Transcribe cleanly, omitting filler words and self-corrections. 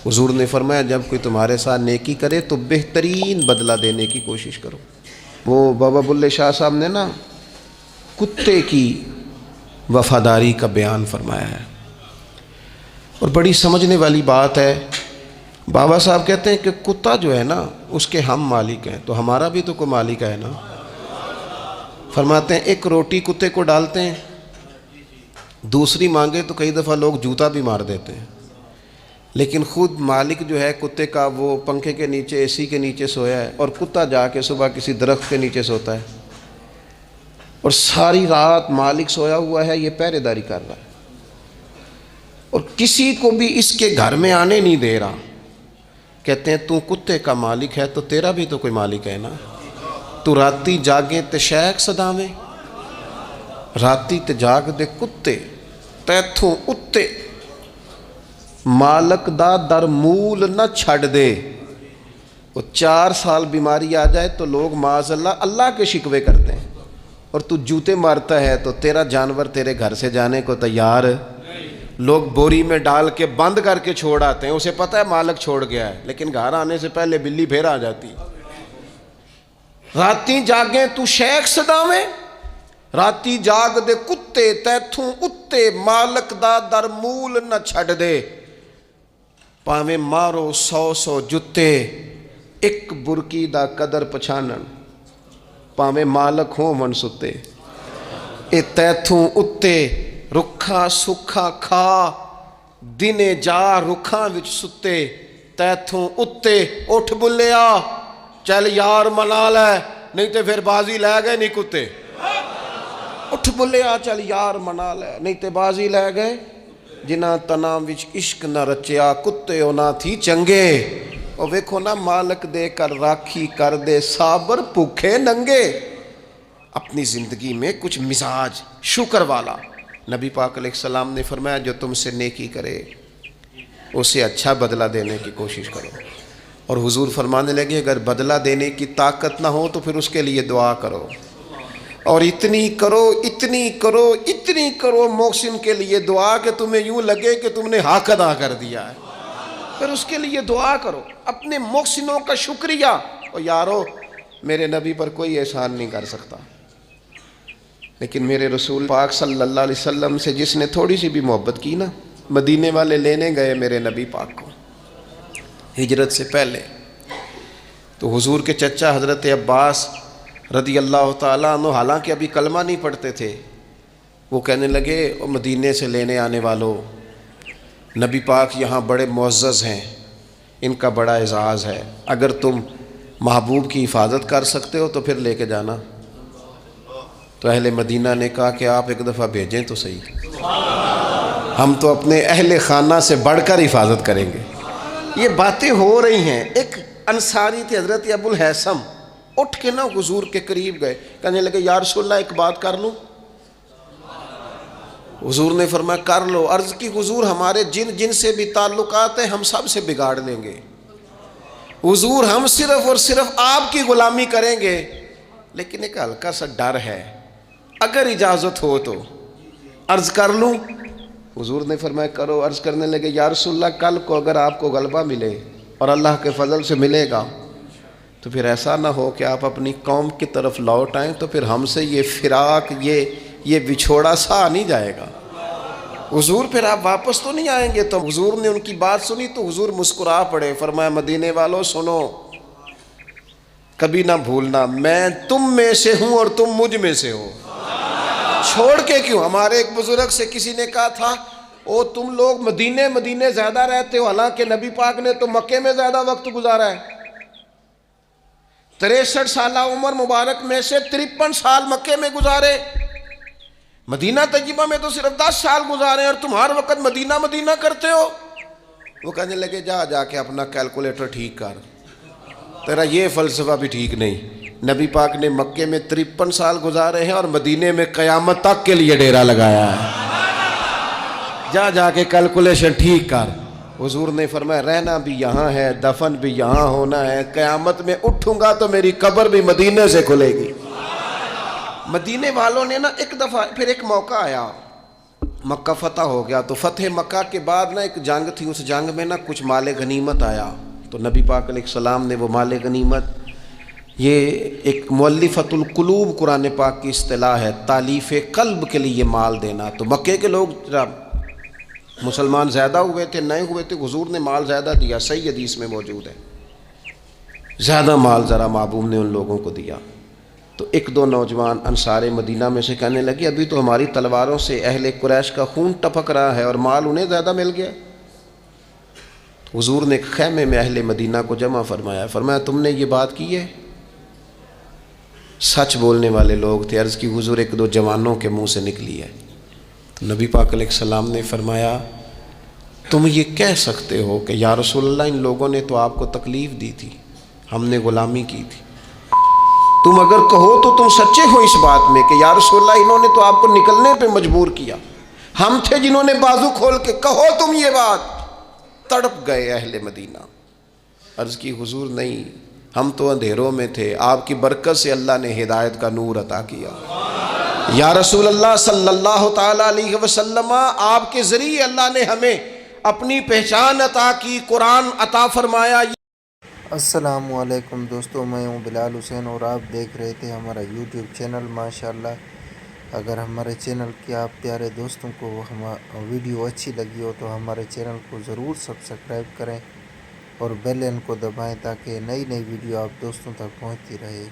حضور نے فرمایا جب کوئی تمہارے ساتھ نیکی کرے تو بہترین بدلہ دینے کی کوشش کرو۔ وہ بابا بلے شاہ صاحب نے نا کتے کی وفاداری کا بیان فرمایا ہے، اور بڑی سمجھنے والی بات ہے۔ بابا صاحب کہتے ہیں کہ کتا جو ہے نا اس کے ہم مالک ہیں، تو ہمارا بھی تو کوئی مالک ہے نا۔ فرماتے ہیں ایک روٹی کتے کو ڈالتے ہیں، دوسری مانگے تو کئی دفعہ لوگ جوتا بھی مار دیتے ہیں، لیکن خود مالک جو ہے کتے کا وہ پنکھے کے نیچے اے سی کے نیچے سویا ہے، اور کتا جا کے صبح کسی درخت کے نیچے سوتا ہے، اور ساری رات مالک سویا ہوا ہے، یہ پہرے داری کر رہا ہے، اور کسی کو بھی اس کے گھر میں آنے نہیں دے رہا۔ کہتے ہیں تو کتے کا مالک ہے تو تیرا بھی تو کوئی مالک ہے نا۔ تو راتی جاگیں تے شیخ صداویں، راتی تے جاگ دے کتے تیتھوں اتے، مالک دا در مول نہ چھڑ دے۔ وہ 4 سال بیماری آ جائے تو لوگ معاذ اللہ کے شکوے کرتے ہیں، اور تو جوتے مارتا ہے تو تیرا جانور تیرے گھر سے جانے کو تیار۔ لوگ بوری میں ڈال کے بند کر کے چھوڑ آتے ہیں، اسے پتہ ہے مالک چھوڑ گیا ہے، لیکن گھر آنے سے پہلے بلی پھر آ جاتی۔ راتی جاگیں تو شیخ صداویں، راتی جاگ دے کتے تیتھوں اتے، مالک دا در مول نہ چھڑ دے۔ پاویں مارو 100 جتے، ایک برکی دا قدر پچھانن، پاویں مالک ہوں من ستے۔ اے تیتھوں اتے رکھا سکھا کھا، دنے جا رکھاں وچ ستے۔ تیتھوں اتے اٹھ بلیا چل یار منا لے، نہیں تے پھر بازی لے گئے نہیں کتے۔ اٹھ بلیا چل یار منا لے، نہیں تے بازی لے گئے۔ جنہاں تناں وچ عشق نہ رچیا، کتے ہونا تھی چنگے۔ اور ویکھو نا مالک دے کر راکھی کر دے صابر بھوکے ننگے۔ اپنی زندگی میں کچھ مزاج شکر والا۔ نبی پاک علیہ السلام نے فرمایا جو تم سے نیکی کرے اسے اچھا بدلہ دینے کی کوشش کرو، اور حضور فرمانے لگے اگر بدلہ دینے کی طاقت نہ ہو تو پھر اس کے لیے دعا کرو، اور اتنی کرو اتنی کرو اتنی کرو محسن کے لیے دعا کہ تمہیں یوں لگے کہ تم نے حق ادا کر دیا ہے، پھر اس کے لیے دعا کرو، اپنے محسنوں کا شکریہ۔ اور یارو میرے نبی پر کوئی احسان نہیں کر سکتا، لیکن میرے رسول پاک صلی اللہ علیہ وسلم سے جس نے تھوڑی سی بھی محبت کی نا، مدینے والے لینے گئے میرے نبی پاک کو ہجرت سے پہلے، تو حضور کے چچا حضرت عباس رضی اللہ تعالیٰ عنہ حالانکہ ابھی کلمہ نہیں پڑھتے تھے، وہ کہنے لگے او مدینے سے لینے آنے والوں، نبی پاک یہاں بڑے معزز ہیں، ان کا بڑا اعزاز ہے، اگر تم محبوب کی حفاظت کر سکتے ہو تو پھر لے کے جانا۔ تو اہل مدینہ نے کہا کہ آپ ایک دفعہ بھیجیں تو صحیح، ہم تو اپنے اہل خانہ سے بڑھ کر حفاظت کریں گے۔ یہ باتیں ہو رہی ہیں۔ ایک انصاری تھے حضرت ابو الحیثم، اٹھ کے نا حضور کے قریب گئے، کہنے لگے یا رسول اللہ ایک بات کر لوں؟ حضور نے فرمایا کر لو۔ عرض کی حضور ہمارے جن سے بھی تعلقات ہیں ہم سب سے بگاڑ لیں گے، حضور ہم صرف اور صرف آپ کی غلامی کریں گے، لیکن ایک ہلکا سا ڈر ہے، اگر اجازت ہو تو عرض کر لوں؟ حضور نے فرمایا کرو۔ عرض کرنے لگے یا رسول اللہ کل کو اگر آپ کو غلبہ ملے اور اللہ کے فضل سے ملے گا تو پھر ایسا نہ ہو کہ آپ اپنی قوم کی طرف لوٹ آئیں تو پھر ہم سے یہ فراق یہ بچھوڑا سا نہیں جائے گا، حضور پھر آپ واپس تو نہیں آئیں گے۔ تو حضور نے ان کی بات سنی تو حضور مسکرا پڑے، فرمایا مدینے والوں سنو، کبھی نہ بھولنا میں تم میں سے ہوں اور تم مجھ میں سے ہو، چھوڑ کے کیوں؟ ہمارے ایک بزرگ سے کسی نے کہا تھا او تم لوگ مدینے زیادہ رہتے ہو، حالانکہ نبی پاک نے تو مکے میں زیادہ وقت گزارا ہے، 63 سالہ عمر مبارک میں سے 53 سال مکے میں گزارے، مدینہ طیبہ میں تو صرف 10 سال گزارے اور تم ہر وقت مدینہ کرتے ہو۔ وہ کہنے لگے جا کے اپنا کیلکولیٹر ٹھیک کر، تیرا یہ فلسفہ بھی ٹھیک نہیں، نبی پاک نے مکے میں 53 سال گزارے ہیں اور مدینے میں قیامت تک کے لیے ڈیرا لگایا ہے، جا کے کیلکولیشن ٹھیک کر۔ حضور نے فرمایا رہنا بھی یہاں ہے، دفن بھی یہاں ہونا ہے، قیامت میں اٹھوں گا تو میری قبر بھی مدینے سے کھلے گی۔ مدینے والوں نے نا ایک دفعہ پھر ایک موقع آیا، مکہ فتح ہو گیا، تو فتح مکہ کے بعد نا ایک جنگ تھی، اس جنگ میں نا کچھ مال غنیمت آیا، تو نبی پاک علیہ السلام نے وہ مال غنیمت، یہ ایک مؤلفۃ القلوب قرآن پاک کی اصطلاح ہے، تالیف قلب کے لیے مال دینا۔ تو مکے کے لوگ مسلمان زیادہ ہوئے تھے، نئے ہوئے تھے، حضور نے مال زیادہ دیا، صحیح حدیث میں موجود ہے، زیادہ مال ذرا محبوب نے ان لوگوں کو دیا۔ تو ایک دو نوجوان انصار مدینہ میں سے کہنے لگے ابھی تو ہماری تلواروں سے اہل قریش کا خون ٹپک رہا ہے اور مال انہیں زیادہ مل گیا۔ حضور نے ایک خیمے میں اہل مدینہ کو جمع فرمایا، فرمایا تم نے یہ بات کی ہے؟ سچ بولنے والے لوگ تھے، عرض کی حضور ایک دو جوانوں کے منہ سے نکلی ہے۔ تو نبی پاک علیہ السلام نے فرمایا تم یہ کہہ سکتے ہو کہ یا رسول اللہ ان لوگوں نے تو آپ کو تکلیف دی تھی، ہم نے غلامی کی تھی، تم اگر کہو تو تم سچے ہو اس بات میں کہ یا رسول اللہ انہوں نے تو آپ کو نکلنے پہ مجبور کیا، ہم تھے جنہوں نے بازو کھول کے، کہو تم یہ بات۔ تڑپ گئے اہل مدینہ، عرض کی حضور نہیں، ہم تو اندھیروں میں تھے، آپ کی برکت سے اللہ نے ہدایت کا نور عطا کیا۔ یا رسول اللہ صلی اللہ تعالی علیہ وسلم، آپ کے ذریعے اللہ نے ہمیں اپنی پہچان عطا کی، قرآن عطا فرمایا۔ السلام علیکم دوستو، میں ہوں بلال حسین اور آپ دیکھ رہے تھے ہمارا یوٹیوب چینل ماشاءاللہ۔ اگر ہمارے چینل کے آپ پیارے دوستوں کو ویڈیو اچھی لگی ہو تو ہمارے چینل کو ضرور سبسکرائب کریں اور بیل آئکن کو دبائیں تاکہ نئی نئی ویڈیو آپ دوستوں تک پہنچتی رہے۔